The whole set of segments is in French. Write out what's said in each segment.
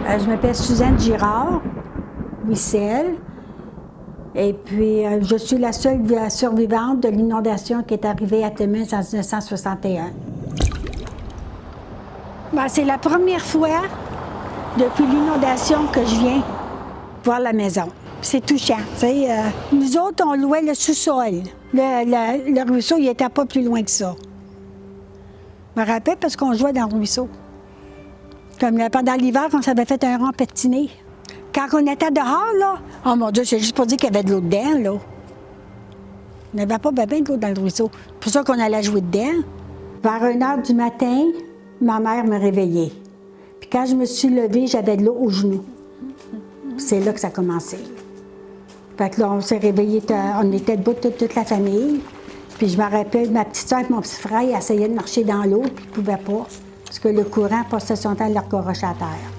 Je m'appelle Suzanne Girard, Wissel. Et puis, je suis la seule survivante de l'inondation qui est arrivée à Timmins en 1961. C'est la première fois depuis l'inondation que je viens voir la maison. C'est touchant. Nous autres, on louait le sous-sol. Le ruisseau, il n'était pas plus loin que ça. Je me rappelle parce qu'on jouait dans le ruisseau. Comme pendant l'hiver, on s'avait fait un rond pétiné. Quand on était dehors, là, oh mon Dieu, c'est juste pour dire qu'il y avait de l'eau dedans, là. Il n'y avait pas bien de l'eau dans le ruisseau. C'est pour ça qu'on allait jouer dedans. Vers 1h du matin, ma mère me réveillait. Puis quand je me suis levée, j'avais de l'eau aux genoux. C'est là que ça a commencé. Fait que là, on s'est réveillés, on était debout toute la famille. Puis je me rappelle, ma petite soeur et mon petit frère, ils essayaient de marcher dans l'eau, puis ils ne pouvaient pas, parce que le courant passait son temps à leur gorocher à terre.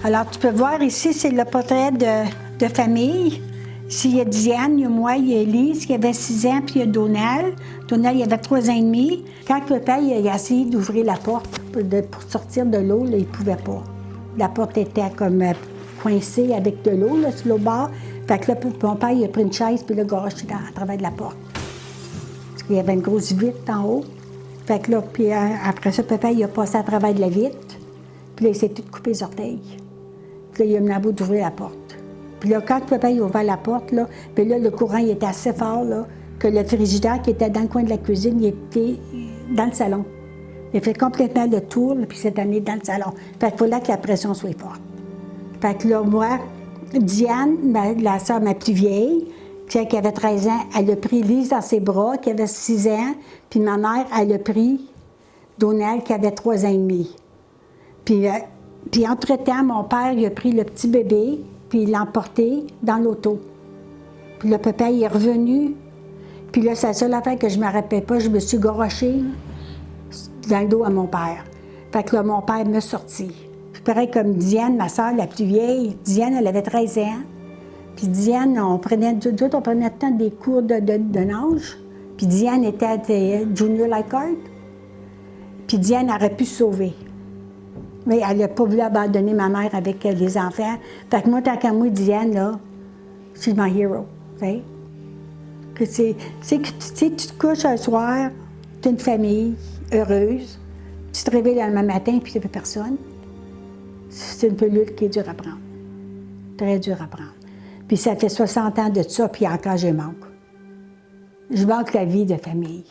Alors, tu peux voir ici, c'est le portrait de famille. Ici, il y a Diane, il y a moi, il y a Élise, qui avait 6 ans, puis il y a Donald. Donald, il avait 3 ans et demi. Quand le père il a essayé d'ouvrir la porte pour sortir de l'eau, là, il ne pouvait pas. La porte était comme coincée avec de l'eau, là, sur le bord. Fait que là, mon père, il a pris une chaise, puis il a garoché à travers de la porte. Parce qu'il y avait une grosse vitre en haut. Fait que là, puis après ça, papa, il a passé à travers de la vitre. Puis là, il s'est tout coupé les orteils. Puis là, il a mené à bout d'ouvrir la porte. Puis là, quand papa, il a ouvert la porte, là, puis là, le courant, il était assez fort, là, que le frigidaire qui était dans le coin de la cuisine, il était dans le salon. Il a fait complètement le tour, là, puis il s'est amené dans le salon. Fait qu'il fallait que la pression soit forte. Fait que là, moi, Diane, la sœur ma plus vieille, qui avait 13 ans, elle a pris Lise dans ses bras, qui avait 6 ans, puis ma mère, elle a pris Donald, qui avait 3 ans et demi. Puis entre-temps, mon père, il a pris le petit bébé, puis il l'a emporté dans l'auto. Puis le papa, il est revenu. Puis là, c'est la seule affaire que je ne me rappelle pas, je me suis gorochée dans le dos à mon père. Fait que là, mon père m'a sorti. Puis pareil comme Diane, ma soeur, la plus vieille, Diane, elle avait 13 ans. Puis Diane, on prenait tout le temps des cours de nage. Puis Diane était à Junior Lifeguard. Puis Diane aurait pu se sauver. Mais elle n'a pas voulu abandonner ma mère avec les enfants. Fait que moi, tant qu'à moi, Diane, là, she's my hero. Que tu te couches un soir, tu as une famille heureuse, tu te réveilles le lendemain matin et puis il n'y a personne. C'est une pilule qui est dure à prendre. Très dure à prendre. Puis ça fait 60 ans de ça, puis encore je manque. Je manque la vie de famille.